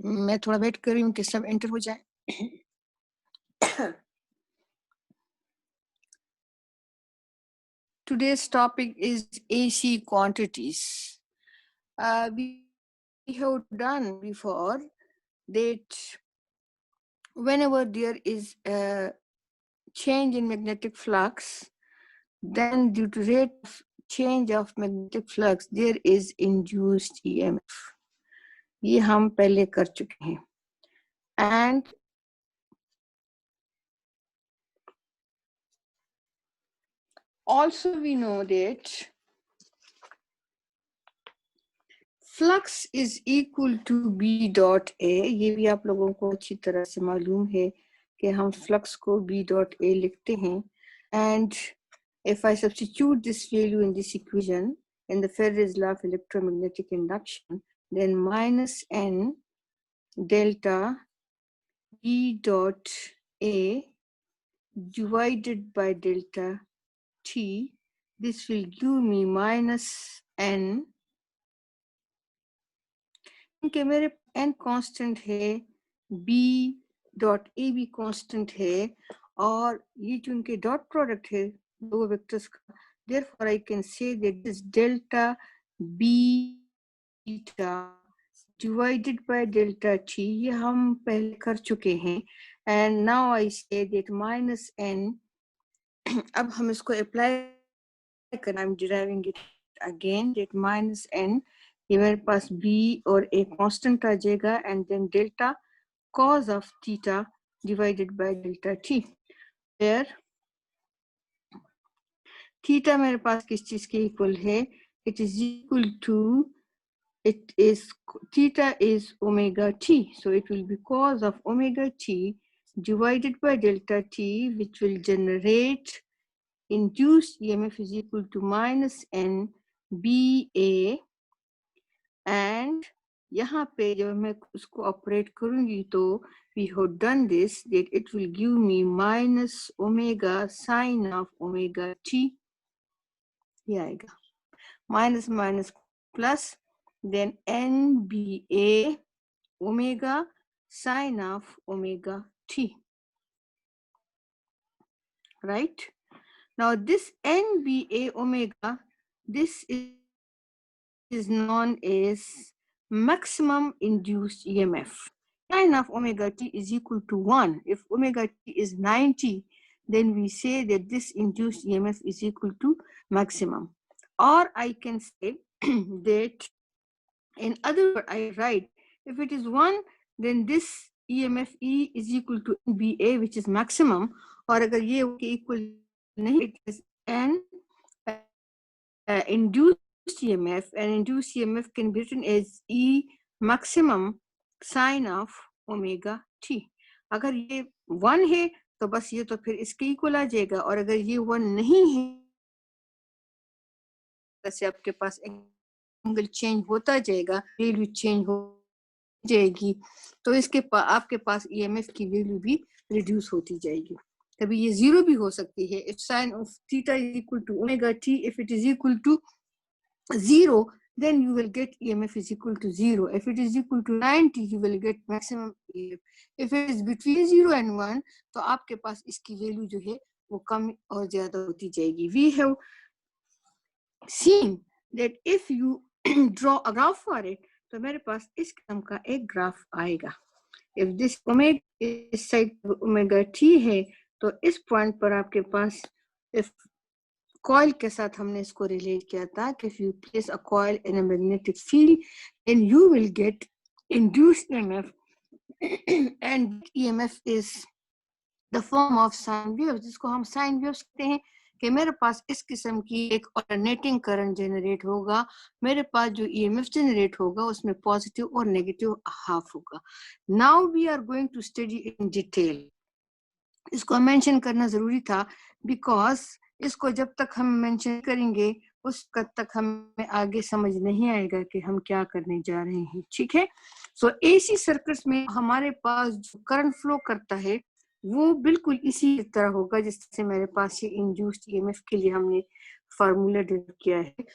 मैं थोड़ा वेट कर रही हूँ कि सब एंटर हो जाए. Today's topic is AC quantities. We have done before that whenever there is a change in magnetic flux, then due to rate of change of magnetic flux, there is induced EMF. ये हम पहले कर चुके हैं. And also we know that flux is equal to B dot A. ये भी आप लोगों को अच्छी तरह से मालूम है कि हम flux को B dot A लिखते हैं. And if I substitute this value in this equation in the Faraday's law of electromagnetic induction, then minus N delta B dot A divided by delta T, this will give me minus N. क्योंकि मेरे N constant है, B dot A भी constant है, और ये चूंकि dot product है दो vectors का, therefore I can say that this delta B theta divided by delta T, ये हम पहले कर चुके हैं. And now I say that minus N, अब हम इसको apply करना, I'm deriving it again, that minus N, ये मेरे पास B और A constant आ जाएगा, and then delta cos of theta divided by delta T, where theta मेरे पास किस चीज के equal है? It is equal to, it is, theta is omega T, so it will be cos of omega T divided by delta T, which will generate induced EMF is equal to minus N BA. And यहाँ पे जब मैं उसको operate करूंगी तो we have done this, that it will give me minus omega sine of omega T. ये आएगा minus minus plus, then NBA omega sine of omega T. Right? Now this NBA omega, this is known as maximum induced EMF. Sine of omega T is equal to 1. If omega T is 90, then we say that this induced EMF is equal to maximum. Or I can say that, in other words, I write, if it is 1, then this EMF E is equal to NBA, which is maximum. Or agar ye equal nahi, it is N induced EMF, and induced EMF can be written as E maximum sine of omega T. अगर ये 1 है तो बस ये तो फिर इसके equal आ जाएगा, और अगर ये 1 नहीं है, जैसे आपके पास एंगल चेंज होता जाएगा, वैल्यू चेंज हो जाएगी, तो इसके आपके पास EMF की वैल्यू भी रिड्यूस होती जाएगी. कभी ये 0 भी हो सकती है. If sine of theta is equal to omega T, if it is equal to 0, then you will get EMF is equal to 0. If it is equal to 90, you will get maximum EMF. If it is between 0 and 1, तो आपके पास इसकी value जो है वो कम और ज्यादा होती जाएगी. We have seen that if you draw a graph for it, तो मेरे पास इस किस्म का एक ग्राफ आएगा. If this omega इस साइड omega T है, तो इस पॉइंट पर आपके पास, if coil के साथ हमने इसको रिलेट किया था कि if you place a coil in a magnetic field, then you will get induced EMF, and EMF is the form of sine waves, जिसको हम sine waves कहते हैं. कि मेरे पास इस किस्म की एक ऑल्टरनेटिंग करंट जनरेट होगा, मेरे पास जो EMF जनरेट होगा उसमें पॉजिटिव और नेगेटिव हाफ होगा. Now we are going to study in detail. इसको मेंशन करना जरूरी था, बिकॉज इसको जब तक हम मेंशन करेंगे उस वक्त तक हमें आगे समझ नहीं आएगा कि हम क्या करने जा रहे हैं. ठीक है. सो एसी सर्किट्स में हमारे पास जो करंट फ्लो करता है वो बिल्कुल इसी तरह होगा जिससे मेरे पास ये इंड्यूस्ड EMF के लिए हमने फार्मूला डेवलप किया है.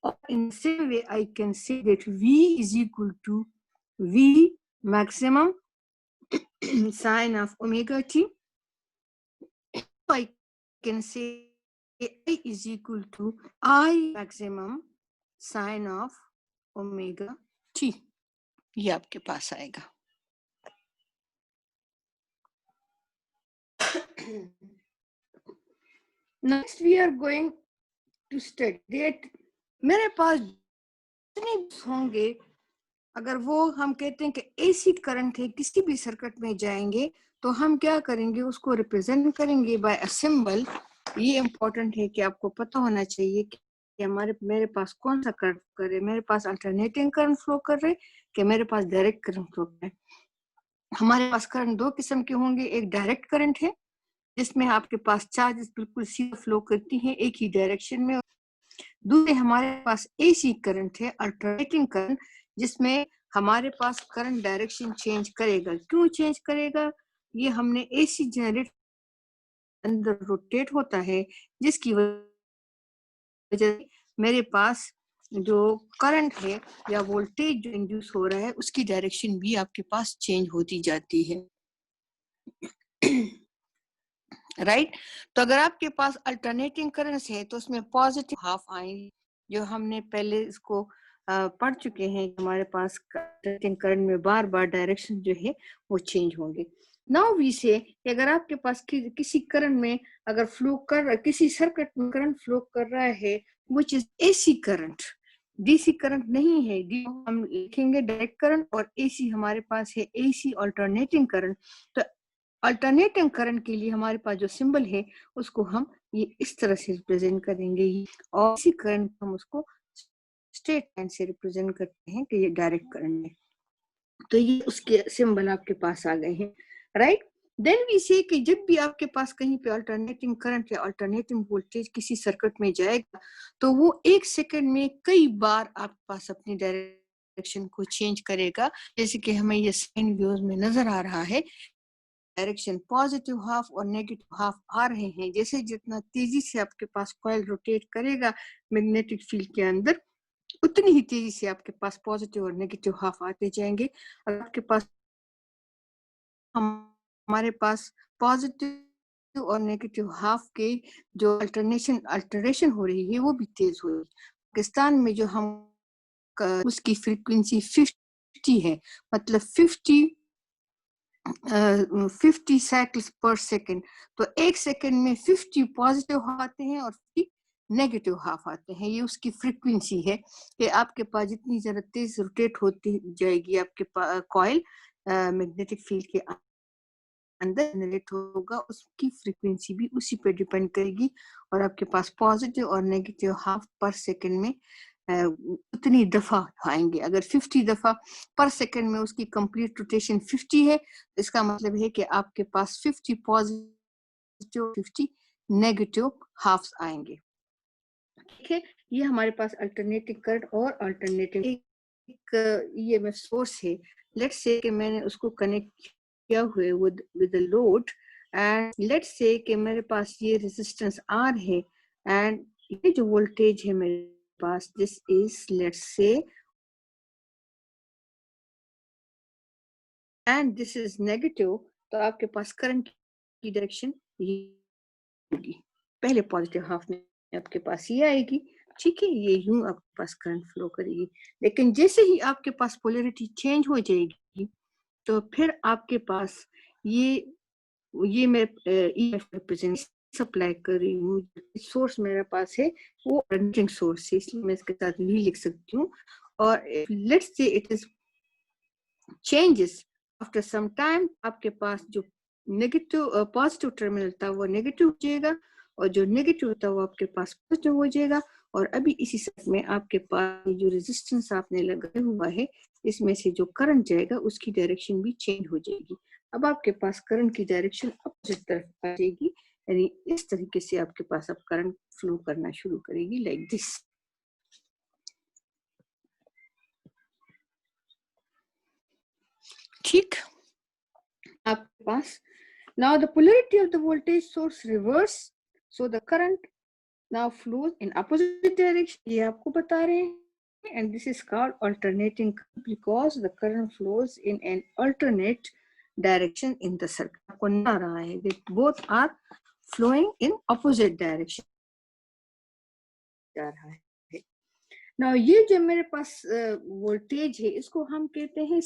और in same way I can say that V is equal to V maximum sine of omega t. I can say I is equal to I maximum sine of omega t. ये आपके पास आएगा. Next we are going to study that मेरे पास जितने होंगे, अगर वो हम कहते हैं कि एसी करंट है, किसी भी सर्किट में जाएंगे तो हम क्या करेंगे, उसको रिप्रेजेंट करेंगे बाय अ सिंबल. ये इंपॉर्टेंट है कि आपको पता होना चाहिए कि मेरे पास कौन सा करंट कर रहे, मेरे पास अल्टरनेटिंग करंट फ्लो कर रहे कि मेरे पास डायरेक्ट करंट फ्लो कर रहे. हमारे पास करंट दो किस्म के होंगे. एक डायरेक्ट करंट है जिसमें आपके पास चार्जेस बिल्कुल सीधा फ्लो करती हैं एक ही डायरेक्शन में. दूसरे हमारे पास एसी करंट है, अल्टरनेटिंग करंट, जिसमें हमारे पास करंट डायरेक्शन चेंज करेगा. क्यों चेंज करेगा? ये हमने एसी जनरेटर अंदर रोटेट होता है, जिसकी वजह से मेरे पास जो करंट है या वोल्टेज जो इंड्यूस हो रहा है उसकी डायरेक्शन भी आपके पास चेंज होती जाती है. राइट तो अगर आपके पास अल्टरनेटिंग करंट्स है तो उसमें पॉजिटिव हाफ आएंगे, जो हमने पहले इसको पढ़ चुके हैं. हमारे पास अल्टरनेटिंग करंट में बार बार डायरेक्शन जो है वो चेंज होंगे. नाउ वी से अगर आपके पास किसी करंट में अगर फ्लो कर रहा है, किसी सर्किट में करंट फ्लो कर रहा है which is AC current, DC current नहीं है. डी हम लिखेंगे डायरेक्ट करंट और एसी हमारे पास है एसी अल्टरनेटिंग करंट. तो अल्टरनेटिंग करंट के लिए हमारे पास जो सिंबल है उसको हम ये इस तरह से रिप्रेजेंट करेंगे, और इसी करंट हम उसको स्ट्रेट लाइन से रिप्रेजेंट करते हैं कि ये डायरेक्ट करंट है. तो ये उसके सिंबल आपके पास आ गए हैं. राइट देन वी से कि जब भी आपके पास कहीं पे अल्टरनेटिंग करंट या अल्टरनेटिंग वोल्टेज किसी सर्किट में जाएगा तो वो 1 सेकंड में कई बार आपके पास अपनी डायरेक्शन को चेंज करेगा. जैसे कि हमें ये साइन व्यूज में नजर आ रहा है, डायरेक्शन पॉजिटिव हाफ और नेगेटिव हाफ आ रहे हैं. जैसे जितना तेजी से आपके पास कॉइल रोटेट करेगा मैग्नेटिक फील्ड के अंदर, उतनी ही तेजी से आपके पास पॉजिटिव और नेगेटिव हाफ आते जाएंगे. अगर आपके पास हमारे पास पॉजिटिव और नेगेटिव हाफ के जो अल्टरेशन हो रही है वो भी तेज हो रही है. पाकिस्तान में जो हम उसकी फ्रीक्वेंसी 50 है, मतलब 50 साइकिल्स पर सेकेंड. तो 1 सेकेंड में 50 पॉजिटिव हाफ आते हैं और 50 नेगेटिव हाफ आते हैं. ये उसकी फ्रीक्वेंसी है कि आपके पास जितनी ज्यादा तेज रोटेट होती जाएगी आपके पास कॉइल मैग्नेटिक फील्ड के अंदर जनरेट होगा, उसकी फ्रीक्वेंसी भी उसी पे डिपेंड करेगी. और आपके पास पॉजिटिव और नेगेटिव हाफ पर सेकेंड में उतनी दफा आएंगे. अगर 50 दफा पर सेकेंड में उसकी कंप्लीट रोटेशन 50 है, इसका मतलब है कि आपके पास 50 पॉजिटिव 50 नेगेटिव हाफ्स आएंगे. ठीक है, ये हमारे पास अल्टरनेटिव करंट और अल्टरनेटिव एक ईएमएफ सोर्स है. लेट्स से कि मैंने उसको कनेक्ट किया हुआ है with the load, and let's say कि मेरे पास ये रेजिस्टेंस आर है एंड ये जो वोल्टेज है मेरे पास this is let's say and this is negative. तो आपके पास करंट की डायरेक्शन ये होगी, पहले पॉजिटिव हाफ में आपके पास ये आएगी. ठीक है, ये यूं आपके पास करंट फ्लो करेगी. लेकिन जैसे ही आपके पास पोलैरिटी चेंज हो जाएगी तो फिर आपके पास ये मैं ईएमएफ रिप्रेजेंट सप्लाई कर रही हूँ. सोर्स मेरे पास है वो अल्टरनेटिंग सोर्स है, इसलिए मैं इसके साथ नहीं लिख सकती हूँ. और let's say it is changes after some time, आपके पास जो नेगेटिव पॉजिटिव टर्मिनल था वो नेगेटिव हो जाएगा और जो नेगेटिव था वो आपके पास पॉजिटिव हो जाएगा. और अभी इसी सर्किट में आपके पास जो रेजिस्टेंस आपने लगाया हुआ है इसमें से जो करंट जाएगा उसकी डायरेक्शन भी चेंज हो जाएगी. अब आपके पास करंट की डायरेक्शन अपोजिट तरफ आ जाएगी, यानी इस तरीके से आपके पास अब करंट फ्लो करना शुरू करेगी लाइक दिस. ठीक, आपके पास now the polarity of the voltage source reverse, so the current now flows in opposite direction. ये आपको बता रहे हैं and this is called alternating current because the current flows in an alternate direction in the circuit. आपको नजर आ रहा है that both are flowing in opposite direction जा रहा है. Now ये जो मेरे पास वोल्टेज है इसको हम कहते हैं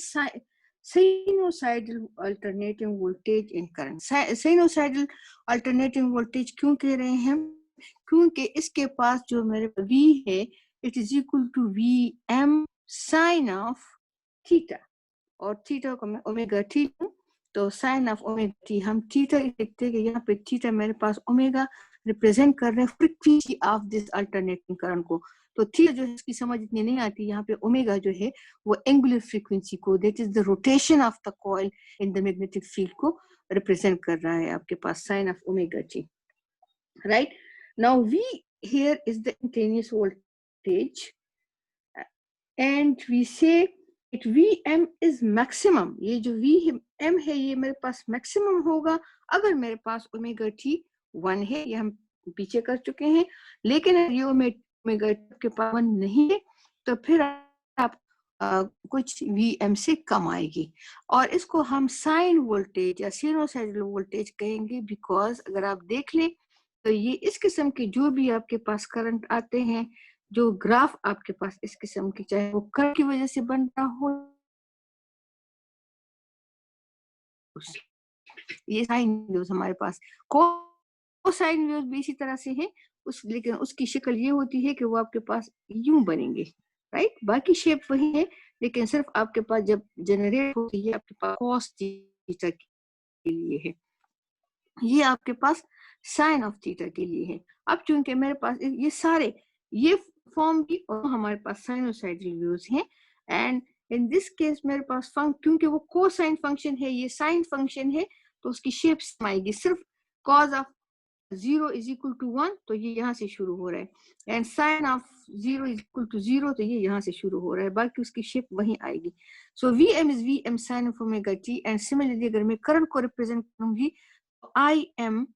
sinusoidal alternating voltage in current. Sinusoidal alternating voltage क्यों कह रहे हैं हम? क्योंकि इसके पास जो मेरे V है it is equal to Vm sin of theta, और थीटा को मैं ओमेगा टी लूं तो साइन ऑफ ओमेगा टी हम थीटा लिखते हैं कि यहाँ पे थीटा मेरे पास ओमेगा रिप्रेजेंट कर रहे हैं frequency of this alternating current को. तो थीटा जो है इसकी समझ इतनी नहीं आती. यहाँ पे ओमेगा जो है वो एंगुलर फ्रीक्वेंसी को, that is the rotation of the coil in the magnetic field को रिप्रेजेंट कर रहा है आपके पास sine of omega T. Right now we here is the instantaneous voltage and we say it Vm is maximum. ये जो Vm है ये मेरे पास maximum होगा अगर मेरे पास ओमेगा टी 1 है, ये हम पीछे कर चुके हैं. लेकिन ये ओमेगा के पास 1 नहीं है तो फिर आप कुछ Vm से कम आएगी, और इसको हम साइन वोल्टेज या साइनोसॉइडल वोल्टेज कहेंगे. बिकॉज अगर आप देख लें तो ये इस किस्म के जो भी आपके पास करंट आते हैं, जो ग्राफ आपके पास इस किस्म की, चाहे वो करंट की वजह से बन रहा हो, ये साइन वेव्स हमारे पास कोसाइन वेव्स भी इसी तरह से है लेकिन उसकी शक्ल ये होती है कि वो आपके पास यूं बनेंगे. राइट बाकी शेप वही है लेकिन सिर्फ आपके पास जब जनरेट होती है आपके पास कॉस थीटा के लिए है, ये आपके पास साइन ऑफ थीटा के लिए है. अब चूंकि मेरे पास ये सारे ये फॉर्म भी और हमारे पास साइनोसॉइडल वेव्स हैं, एंड इन दिस केस मेरे पास क्योंकि वो कोसाइन फंक्शन है ये साइन फंक्शन है तो उसकी शेप सेम आएगी. सिर्फ cos of 0 is equal to 1 तो ये यहाँ से शुरू हो रहा है, and sine of 0 is equal to 0 तो ये यहाँ से शुरू हो रहा है, बाकी उसकी शेप वहीं आएगी. So Vm is Vm sine of omega T. And similarly अगर मैं करंट को रिप्रेजेंट करूंगी Im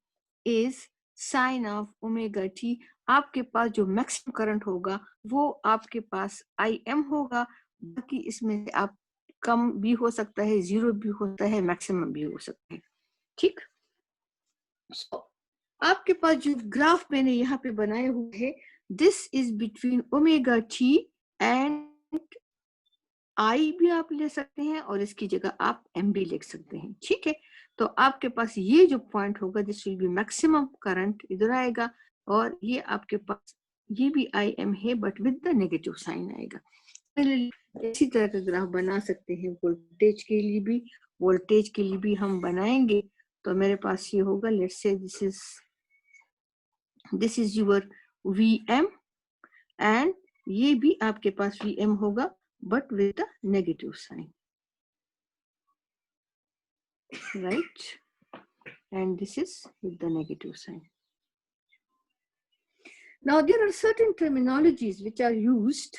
is sine of omega T. आपके पास जो मैक्सिमम करंट होगा वो आपके पास Im होगा, बाकी इसमें आप कम भी हो सकता है, 0 भी हो सकता है, मैक्सिमम भी हो सकता है. ठीक. सो आपके पास जो ग्राफ मैंने यहाँ पे बनाया हुआ है, this is between omega T and I भी आप ले सकते हैं और इसकी जगह आप एम भी लिख सकते हैं. ठीक है. तो आपके पास ये जो पॉइंट होगा this will be maximum current इधर आएगा, और ये आपके पास ये भी आई एम है but with the negative sign आएगा. इसी तरह का ग्राफ बना सकते हैं वोल्टेज के लिए भी. वोल्टेज के लिए भी हम बनाएंगे तो मेरे पास ये होगा, let's say this is your Vm and ये भी आपके पास Vm होगा but with the negative sign, right? And this is with the negative sign. Now there are certain terminologies which are used,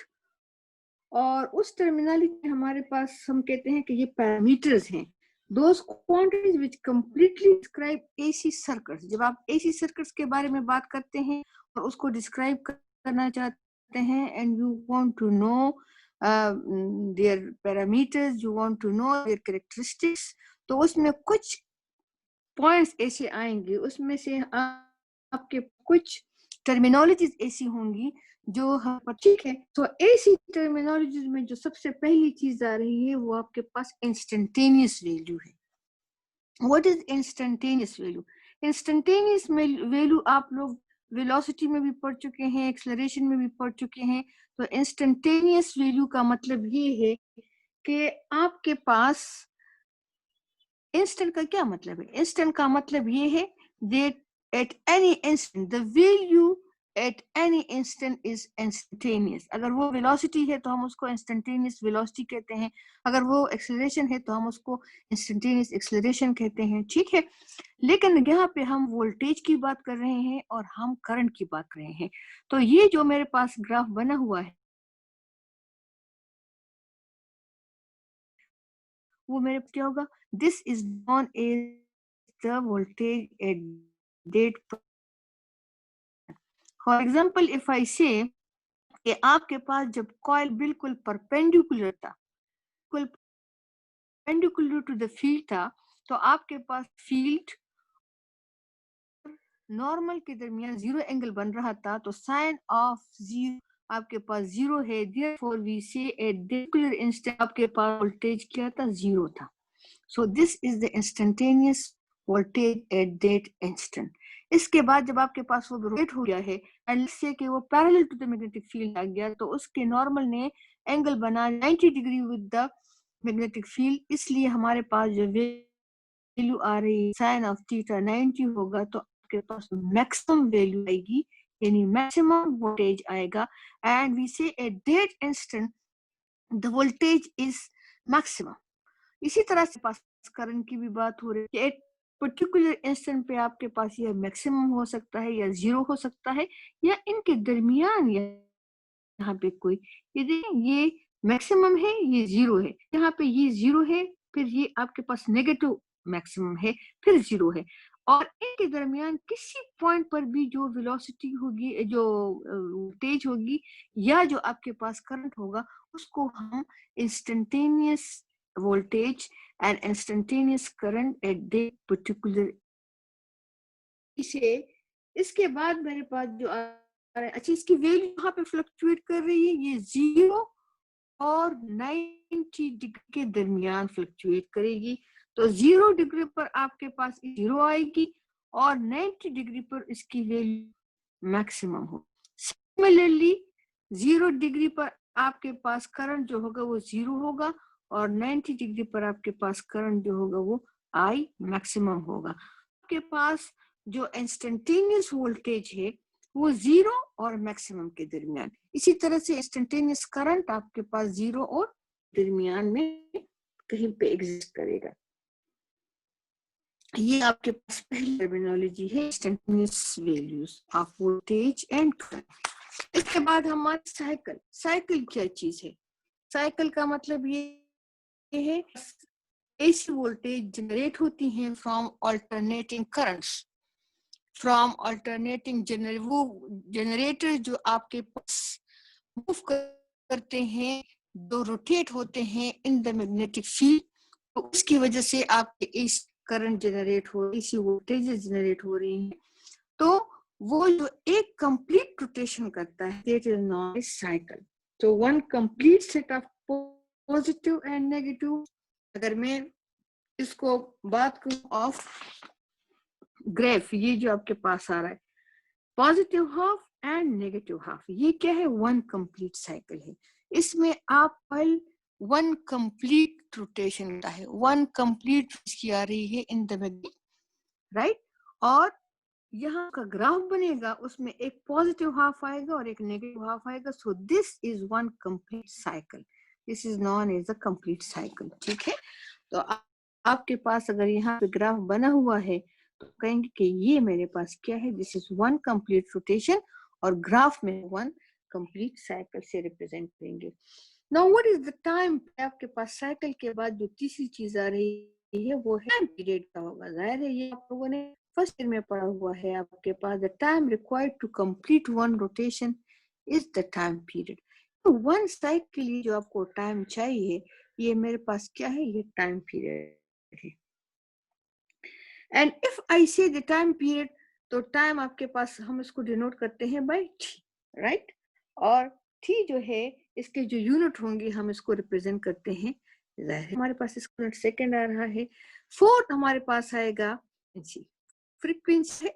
और उस टर्मिनोलॉजी हमारे पास हम कहते हैं कि ये पैरामीटर्स हैं. Those quantities which completely describe AC circuits. जब आप AC circuits के बारे में बात करते हैं और उसको डिस्क्राइब करना चाहते हैं and you want to know their parameters, you want to know their characteristics, तो उसमें कुछ पॉइंट्स ऐसे आएंगे, उसमें से आपके कुछ टर्मिनोलॉजीज ऐसी होंगी जो हम. ठीक है. तो ऐसी टर्मिनोलॉजीज में जो सबसे पहली चीज आ रही है वो आपके पास इंस्टेंटेनियस वैल्यू है. What is instantaneous value? Instantaneous value आप लोग वेलोसिटी में भी पढ़ चुके हैं, एक्सेलरेशन में भी पढ़ चुके हैं. तो इंस्टेंटेनियस वैल्यू का मतलब ये है कि आपके पास इंस्टेंट का क्या मतलब है? इंस्टेंट का मतलब ये है that at any instant the value at any instant is instantaneous. अगर वो वेलोसिटी है तो हम उसको इंस्टेंटेनियस वेलोसिटी कहते हैं, अगर वो एक्सेलरेशन है तो हम उसको इंस्टेंटेनियस एक्सेलरेशन कहते हैं. ठीक है. लेकिन यहाँ पे हम वोल्टेज की बात कर रहे हैं और हम करंट की बात कर रहे हैं. तो ये जो मेरे पास ग्राफ बना हुआ है वो मेरे क्या होगा? This is known as the voltage at that. For example, if I say कि आपके पास जब कॉइल बिल्कुल परपेंडिकुलर था, बिल्कुल परपेंडिकुलर टू द फील्ड था, तो आपके पास फील्ड नॉर्मल के दरमियान जीरो एंगल बन रहा था, तो साइन ऑफ जीरो आपके पास जीरो है, देयरफॉर वी से एट पर्टिकुलर इंस्टेंट आपके पास वोल्टेज क्या था, जीरो था. सो this is the instantaneous voltage at that instant. इसके बाद जब आपके पास वो रोटेट हो गया है एंड से कि वो parallel to the magnetic field आ गया, तो उसके नॉर्मल ने एंगल बना 90 degree with the magnetic field, इसलिए हमारे पास जो वैल्यू आ रही है साइन ऑफ थीटा 90 होगा, तो आपके पास मैक्सिमम वैल्यू आएगी, यानी मैक्सिमम वोल्टेज आएगा. एंड वी से at that instant the voltage is maximum. इसी तरह से पास करंट की भी बात हो रही है, एक पर्टिकुलर इंस्टेंट पे आपके पास यह मैक्सिमम हो सकता है या जीरो हो सकता है, या इनके दरमियान यहाँ पे कोई, ये मैक्सिमम है, ये जीरो है, यहाँ पे ये जीरो है, फिर ये आपके पास नेगेटिव मैक्सिमम है, फिर जीरो है, और इनके दरमियान किसी पॉइंट पर भी जो वेलोसिटी होगी, जो वोल्टेज होगी, या जो आपके पास करंट होगा, उसको हम instantaneous voltage and instantaneous current at the particular. इसे इसके बाद मेरे पास जो आ रहा है, अच्छा इसकी वैल्यू यहाँ पे फ्लक्चुएट कर रही है, ये 0 और 90 डिग्री के दरमियान फ्लक्चुएट करेगी. तो 0 डिग्री पर आपके पास 0 आएगी और 90 डिग्री पर इसकी वैल्यू मैक्सिमम हो. सिमिलरली 0 डिग्री पर आपके पास करंट जो होगा वो 0 होगा, और 90 डिग्री पर आपके पास करंट जो होगा वो आई मैक्सिमम होगा. आपके पास जो इंस्टेंटेनियस वोल्टेज है वो 0 और मैक्सिमम के दरमियान. इसी तरह से इंस्टेंटेनियस करंट आपके पास 0 और दरमियान में कहीं पे एग्जिस्ट करेगा. ये आपके पास पहली टर्मिनोलॉजी है, instantaneous values of voltage and current. इसके बाद हमारा साइकिल. साइकिल क्या चीज है? साइकिल का मतलब ये है एसी वोल्टेज जनरेट होती हैं from alternating currents, from alternating वो जनरेटर जो आपके पास मूव करते हैं, जो रोटेट होते हैं इन द मैग्नेटिक फील्ड, तो उसकी वजह से आपके एसी करंट जनरेट हो, एसी वोल्टेजेस जनरेट हो रही हैं. तो वो जो एक कंप्लीट रोटेशन करता है, that is known as cycle. तो one complete set of positive and negative. अगर मैं इसको बात करूं ऑफ ग्राफ, ये जो आपके पास आ रहा है positive half and negative half, ये क्या है? वन कंप्लीट साइकिल है. इसमें आप वन कंप्लीट रोटेशन होता है, वन कंप्लीट की आ रही है इन द मैग्नेटिक, राइट. और यहाँ का ग्राफ बनेगा, उसमें एक पॉजिटिव हाफ आएगा और एक नेगेटिव हाफ आएगा. So this is one complete cycle. This is known as a complete cycle. ठीक है. तो आपके पास अगर यहाँ पे ग्राफ बना हुआ है तो कहेंगे कि ये मेरे पास क्या है? This is one complete rotation, और ग्राफ में वन कंप्लीट साइकिल से रिप्रेजेंट करेंगे. Now what is the time? आपके पास साइकिल के बाद जो तीसरी चीज आ रही है वो है टाइम पीरियड का होगा. जाहिर है ये आप लोगों ने फर्स्ट ईयर में पढ़ा हुआ है. आपके पास the time required to complete one rotation is the time period. तो वन साइकिल के लिए जो आपको टाइम चाहिए, ये मेरे पास क्या है? ये टाइम पीरियड है. एंड इफ आई से द टाइम पीरियड, तो टाइम आपके पास हम इसको डिनोट करते हैं बाय टी, राइट. और टी जो है इसके जो यूनिट होंगे हम इसको रिप्रेजेंट करते हैं. हमारे पास इसका यूनिट सेकंड आ रहा है. फोर्थ हमारे पास आएगा जी फ्रीक्वेंसी है.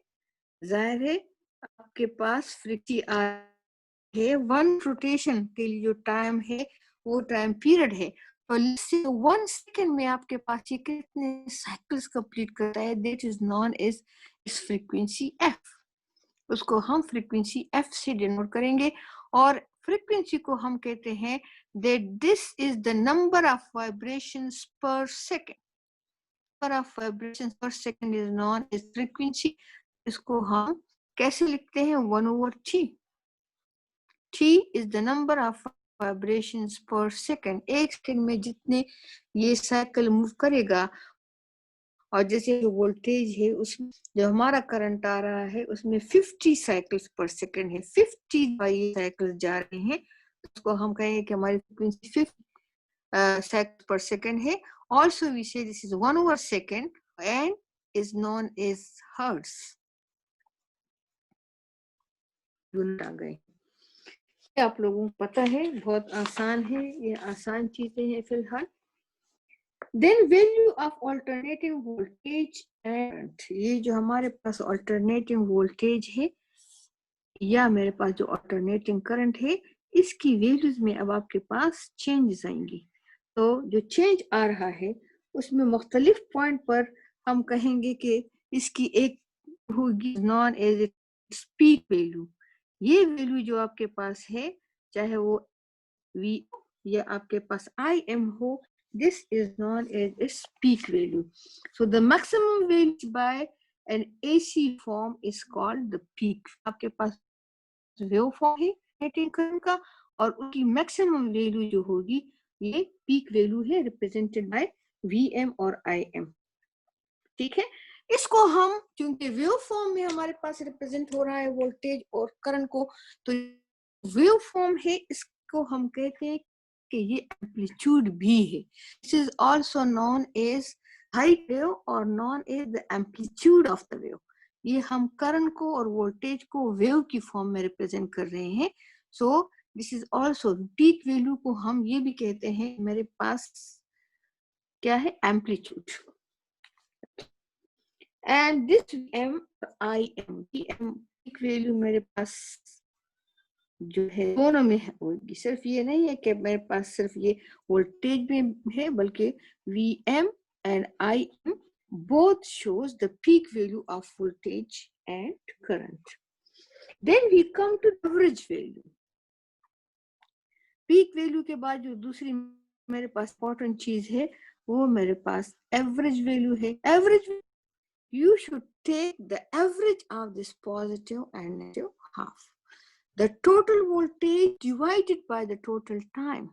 जाहिर है आपके पास फ्रीक्वेंसी आ है. वन रोटेशन के लिए जो टाइम है वो टाइम पीरियड है. तो 1 सेकेंड में आपके पास ये कितने साइकिल्स कंप्लीट करता है, दैट इज नॉन एज इस फ्रीक्वेंसी एफ. उसको हम फ्रीक्वेंसी एफ से डिनोट करेंगे, और फ्रीक्वेंसी को हम कहते हैं that this is the number of vibrations per second. Number of vibrations per second is known as frequency. इसको हम कैसे लिखते हैं? 1/T. T is the number of vibrations per second. एक सेकंड में जितने ये साइकिल मूव करेगा और जैसे जो वोल्टेज है उसमें जो हमारा करंट आ रहा है उसमें 50 साइकिल्स पर सेकंड है, 50 बाई साइकिल्स जा रहे हैं, उसको हम कहेंगे कि हमारी फ्रीक्वेंसी 50 साइकिल्स पर सेकंड है। Also we say this is 1/सेकंड and is known as hertz. आ गए, आप लोगों को पता है, बहुत आसान है, ये आसान चीजें हैं फिलहाल। Then value of alternating voltage and ये जो हमारे पास alternating voltage है या मेरे पास जो alternating current है, इसकी वैल्यूज में अब आपके पास चेंजेस आएंगी। तो जो चेंज आ रहा है उसमें मुख्तलिफ पॉइंट पर हम कहेंगे कि इसकी एक होगी नॉन एज पीक वैल्यू। ये वैल्यू जो आपके पास है, चाहे वो V या आपके पास IM हो, this is known as its peak value. So the maximum value by an AC form is called the peak. आपके पास वेव फॉर्म है alternating current का और उसकी मैक्सिमम वैल्यू जो होगी ये पीक वैल्यू है, रिप्रेजेंटेड बाय VM और IM। ठीक है, इसको हम क्योंकि वेव फॉर्म में हमारे पास रिप्रेजेंट हो रहा है वोल्टेज और करंट को, तो वेव फॉर्म है, इसको हम कहते हैं कि ये एम्पलीट्यूड भी है। This is also known as height wave और known as the amplitude of the wave. ये हम करंट को और वोल्टेज को वेव की फॉर्म में रिप्रेजेंट कर रहे हैं। सो this is also peak value को हम ये भी कहते हैं, मेरे पास क्या है, amplitude. And this M IM peak value मेरे पास जो है दोनों में होगी, सिर्फ ये नहीं है कि मेरे पास सिर्फ ये वोल्टेज में है, बल्कि VM and IM both shows the peak value of voltage and current. Then we come to average value. Peak value के बाद जो दूसरी मेरे पास इंपॉर्टेंट चीज है वो मेरे पास एवरेज वैल्यू है। Average you should take the average of this positive and negative half. The total voltage divided by the total time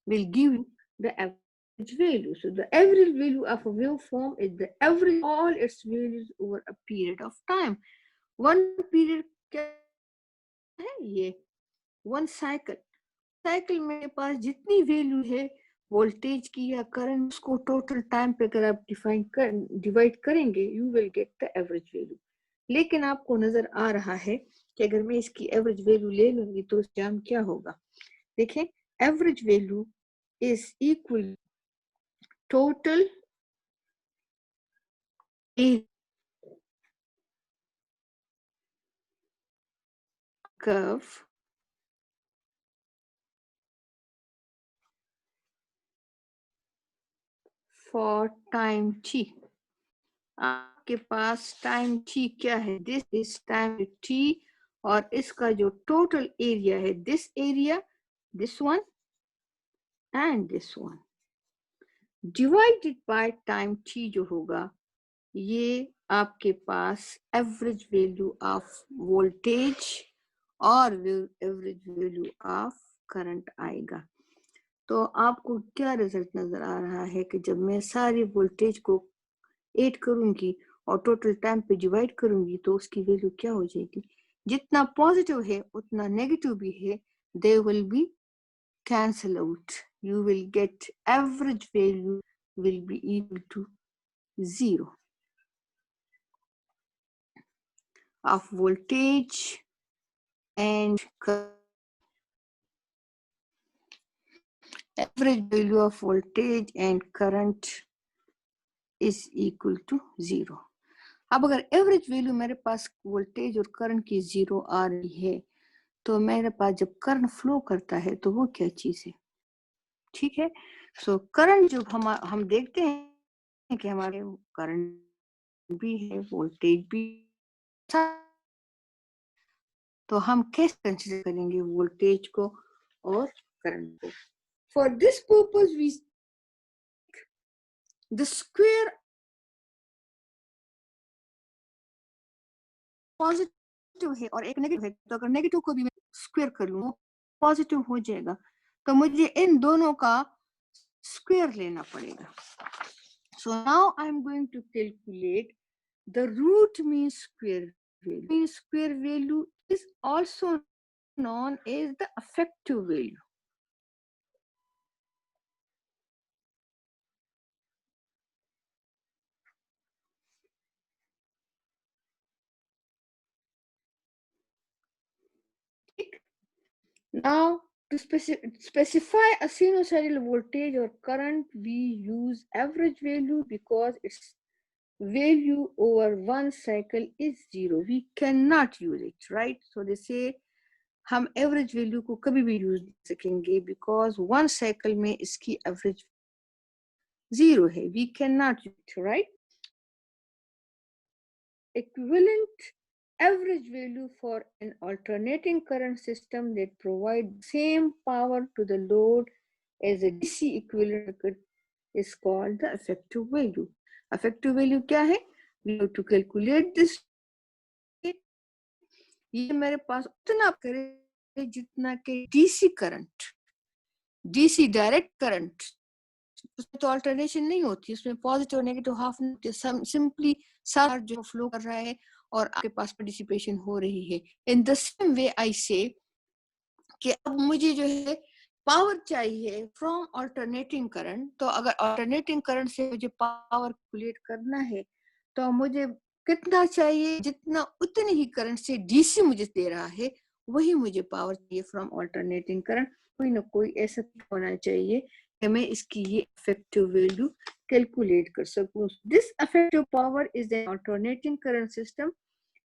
will give you the average value. So the average value of a waveform is the average of all its values over a period of time. One period क्या है, ये one cycle. Cycle में पास जितनी value है voltage की या current, उसको total time पे अगर आप डिवाइड करेंगे you will get the average value. लेकिन आपको नजर आ रहा है कि अगर मैं इसकी एवरेज वैल्यू ले लूंगी तो उस टाइम क्या होगा। देखें, average value is equal total curve for time t। आपके पास टाइम t क्या है, दिस इज टाइम t, और इसका जो टोटल एरिया है, this area, this one and this one, divided by time t जो होगा, ये आपके पास एवरेज वैल्यू ऑफ वोल्टेज और एवरेज वैल्यू ऑफ करंट आएगा। तो आपको क्या रिजल्ट नजर आ रहा है कि जब मैं सारी वोल्टेज को ऐड करूंगी और टोटल टाइम पे डिवाइड करूंगी तो उसकी वैल्यू क्या हो जाएगी, जितना पॉजिटिव है उतना नेगेटिव भी है, they will be cancel out, you will get average value will be equal to 0 of voltage and average value of voltage and current is equal to 0। अब अगर एवरेज वैल्यू मेरे पास वोल्टेज और current की 0 आ रही है तो मेरे पास जब करंट फ्लो करता है तो वो क्या चीज है, ठीक है। सो करंट जब हम देखते हैं कि हमारे करंट भी है वोल्टेज भी, तो हम कैसे कंसीडर करेंगे वोल्टेज को और करंट को। For this purpose we the square positive है और एक नेगेटिव है, तो अगर नेगेटिव को भी मैं स्क्वायर कर लूं पॉजिटिव हो जाएगा, तो मुझे इन दोनों का स्क्वायर लेना पड़ेगा। So now I'm going to calculate the root mean square value. Mean square value is also known as the effective value. Now, to specify a sinusoidal voltage or current, we use average value because its value over one cycle is 0. We cannot use it, right? So they say हम average value को कभी भी use नहीं सकेंगे because one cycle में इसकी average 0 है. We cannot use it, right? Equivalent average value for an alternating current system that provides same power to the load as a DC equivalent circuit is called the effective value. Effective value क्या है? We have to calculate this. ये मेरे पास उतना करे जितना के DC current, DC direct current, उसमें तो अल्टरनेशन नहीं होती, उसमें पॉजिटिव और नेगेटिव हाफ सिंपली सारा जो फ्लो कर रहा है और आपके पास पार्टिसिपेशन हो रही है. इन द सेम वे आई से कि अब मुझे जो है पावर चाहिए फ्रॉम अल्टरनेटिंग करंट. तो अगर अल्टरनेटिंग करंट से मुझे पावर कैलकुलेट करना है तो मुझे कितना चाहिए, जितना उतनी ही करंट से डीसी मुझे दे रहा है वही मुझे पावर चाहिए फ्रॉम अल्टरनेटिंग करंट. कोई ना कोई ऐसा होना चाहिए कि मैं इसकी ये इफेक्टिव वैल्यू कैलकुलेट कर सकूं. This effective power is an alternating current system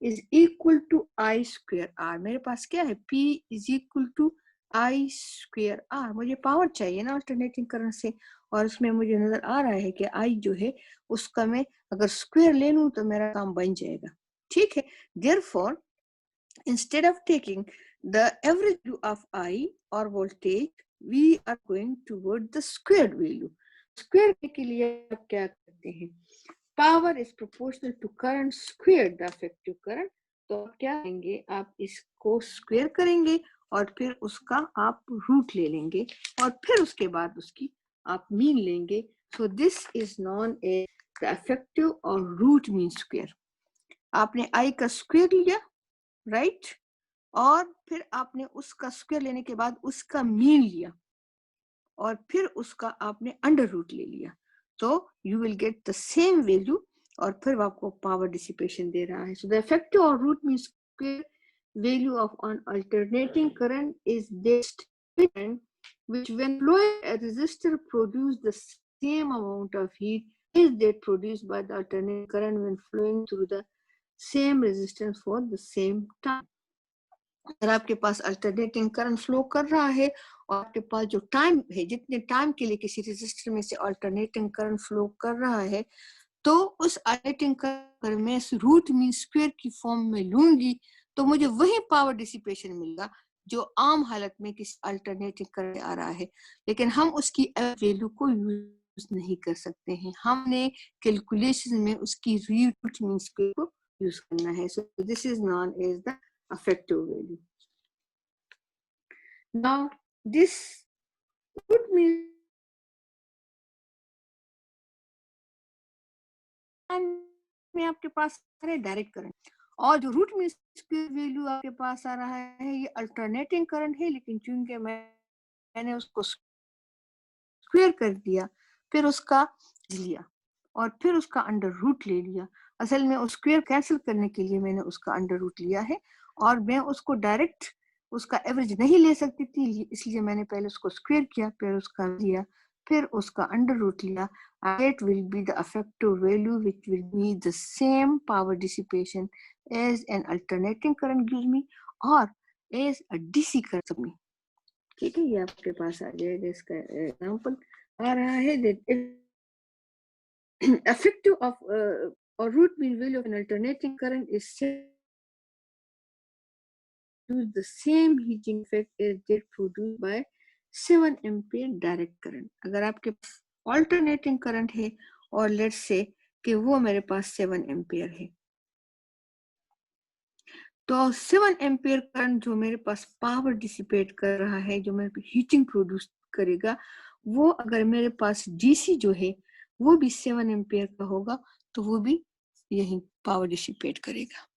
is equal to I square R. मेरे पास क्या है? P is equal to I square R. मुझे पावर चाहिए ना अल्टरनेटिंग करंट से, और उसमें मुझे नजर आ रहा है कि I जो है उसका मैं अगर स्क्वायर ले लूं तो मेरा काम बन जाएगा. ठीक है. Therefore, instead of taking the average value of I or voltage, we are going toward the squared value. Square के लिए आप क्या करते हैं? Power is proportional to current square the effective current. तो आप क्या करेंगे? आप इसको स्क्वायर करेंगे और फिर उसका आप रूट ले लेंगे और फिर उसके बाद उसकी आप मीन लेंगे. So this is known as the effective और रूट मीन स्क्वायर. आपने आई का स्क्वायर लिया, राइट, और फिर आपने उसका स्क्वायर लेने के बाद उसका मीन लिया और फिर उसका आपने अंडर रूट ले लिया. तो you will get the same value और फिर आपको पावर डिसिपेशन दे रहा है. सो द इफेक्टिव और root mean square value of an alternating current is this current which when flowing a resistor produce the same amount of heat is that produced by the alternating current when flowing through the same resistance for the same time. अगर आपके पास alternating current flow कर रहा है और आपके पास जो time है, जितने टाइम के लिए किसी रेजिस्टर में से अल्टरनेटिंग करंट फ्लो कर रहा है, तो उस अल्टरनेटिंग करंट में रूट मीन स्क्वायर की फॉर्म में लूंगी तो मुझे वही पावर डिसिपेशन मिलेगा जो आम हालत में किसी अल्टरनेटिंग करंट आ रहा है. लेकिन हम उसकी वैल्यू को यूज नहीं कर सकते हैं. हमने कैलकुलेशन में उसकी रूट मीन स्क्वायर को यूज करना है. So this is known as the effective value. Now this root mean में आपके पास है डायरेक्ट करंट, और जो रूट मीन स्क्वायर वैल्यू आपके पास आ रहा है ये अल्टरनेटिंग करंट है. लेकिन चूंकि मैंने उसको स्क्वायर कर दिया, फिर उसका लिया और फिर उसका अंडर रूट ले लिया. असल में उस स्क्वायर कैंसिल करने के लिए मैंने उसका अंडर रूट लिया है और मैं उसको डायरेक्ट उसका एवरेज नहीं ले सकती थी, इसलिए मैंने पहले उसको स्क्वायर किया, फिर उसका लिया, फिर उसका अंडर रूट लिया. It will be the effective value which will be the same power dissipation as an alternating current gives me or as a DC current gives me. ठीक है, ये आपके पास आ जाएगा. इसका एग्जांपल आ रहा है that effective of or root mean value of an alternating current is the same heating effect as that produced by 7 ampere direct current. अगर आपके पास alternating current है और let's say कि वो मेरे पास 7 ampere है, तो 7 एम्पियर करंट जो मेरे पास पावर डिसिपेट कर रहा है, जो मेरे हीटिंग प्रोड्यूस करेगा, वो अगर मेरे पास डीसी जो है वो भी 7 एम्पियर का होगा, तो वो भी यही पावर डिसिपेट करेगा।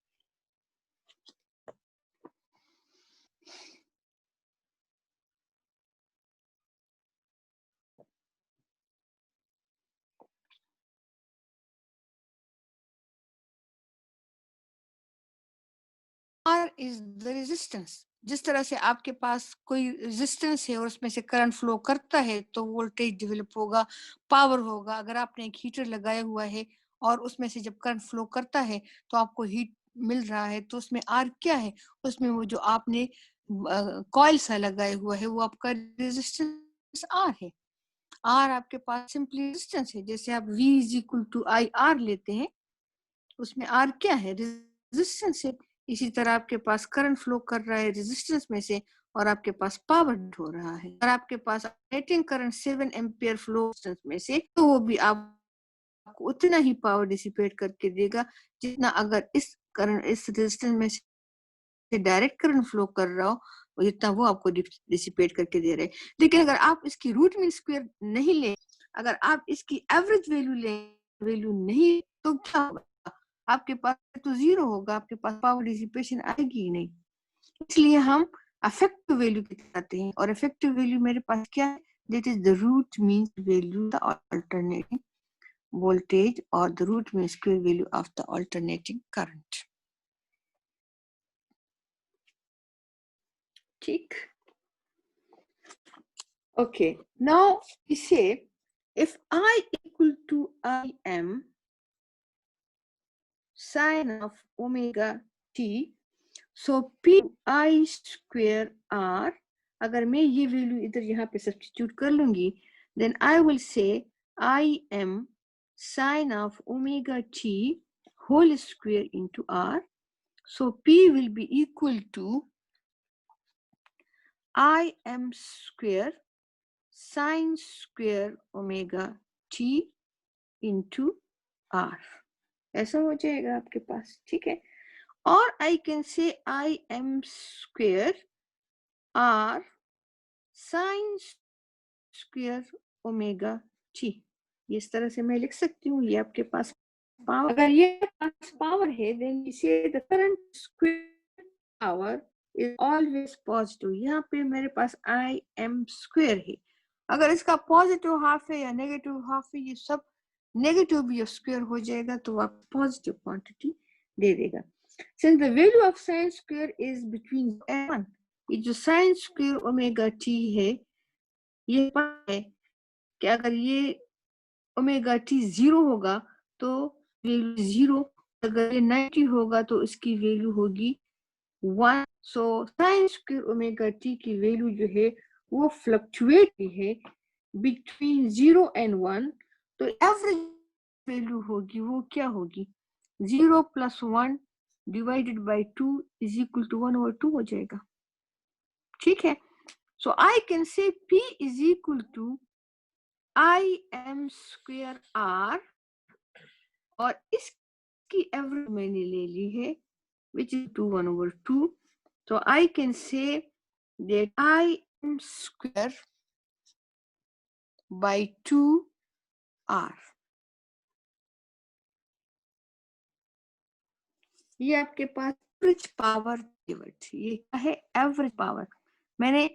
R is the resistance। जिस तरह से आपके पास कोई रेजिस्टेंस है और उसमें से करंट फ्लो करता है तो वोल्टेज डेवलप होगा, पावर होगा। अगर आपने एक हीटर लगाया हुआ है और उसमें से जब करंट फ्लो करता है तो आपको हीट मिल रहा है, तो उसमें आर क्या है? उसमें वो जो आपने कॉइल सा लगाया हुआ है वो आपका रेजिस्टेंस आर है। आर आपके पास सिंपली रेजिस्टेंस है। जैसे आप V is equal to I R लेते हैं, उसमें आर क्या है? रेजिस्टेंस है। इसी तरह आपके पास करंट फ्लो कर रहा है रेजिस्टेंस में से और आपके पास पावर हो रहा है। अगर आपके पास ऑल्टरनेटिंग करंट 7 एम्पियर फ्लो में से, तो वो भी आपको उतना ही पावर डिसिपेट करके देगा जितना अगर इस करंट इस रेजिस्टेंस में से डायरेक्ट करंट फ्लो कर रहा हो, और जितना वो आपको डिसिपेट करके दे रहे हैं। लेकिन अगर आप इसकी रूट मीन स्क्वायर नहीं ले, अगर आप इसकी एवरेज वैल्यू ले, वैल्यू नहीं, तो क्या होगा? आपके पास तो जीरो होगा, आपके पास पावर डिसिपेशन आएगी ही नहीं। इसलिए हम इफेक्टिव वैल्यू बताते हैं, और इफेक्टिव वैल्यू मेरे पास क्या है? That is the root mean value the alternating voltage or the root mean square value of the alternating current. ठीक? Okay, now we say if I equal to Im sine of omega t, so p I square r, अगर मैं ये value इधर यहाँ पे substitute कर लूंगी, then I will say Im sine of omega t whole square into r. So P will be equal to Im square sine square omega t into r. ऐसा हो जाएगा आपके पास, ठीक है? और I can say Im square r sine square omega t. इस तरह से मैं लिख सकती हूँ। ये आपके पास पावर, अगर ये पास पावर है, then you say the current square power is always positive। यहाँ पे मेरे पास Im square है, अगर इसका पॉजिटिव हाफ है या नेगेटिव हाफ है, ये सब नेगेटिव भी स्क्वायर हो जाएगा तो आप पॉजिटिव क्वांटिटी दे देगा। Since the value of sin square is between 0 and 1, ये जो sin square omega t है, ये पता है कि अगर ये ओमेगा टी 0 होगा तो वैल्यू 0, अगर ये 90 होगा तो इसकी वैल्यू होगी 1। So sine square omega T की वैल्यू जो है वो फ्लक्चुएट है बिटवीन 0 एंड 1। तो एवरेज वैल्यू होगी वो क्या होगी? 0 + 1 divided by 2 is equal to 1/2 हो जाएगा, ठीक है? So I can say P is equal to Im square r, और इसकी एवरेज मैंने ले ली है which is 2/2। So I can say that Im square by 2r, ये आपके पास एवरेज पावर, ये क्या है? Average power. मैंने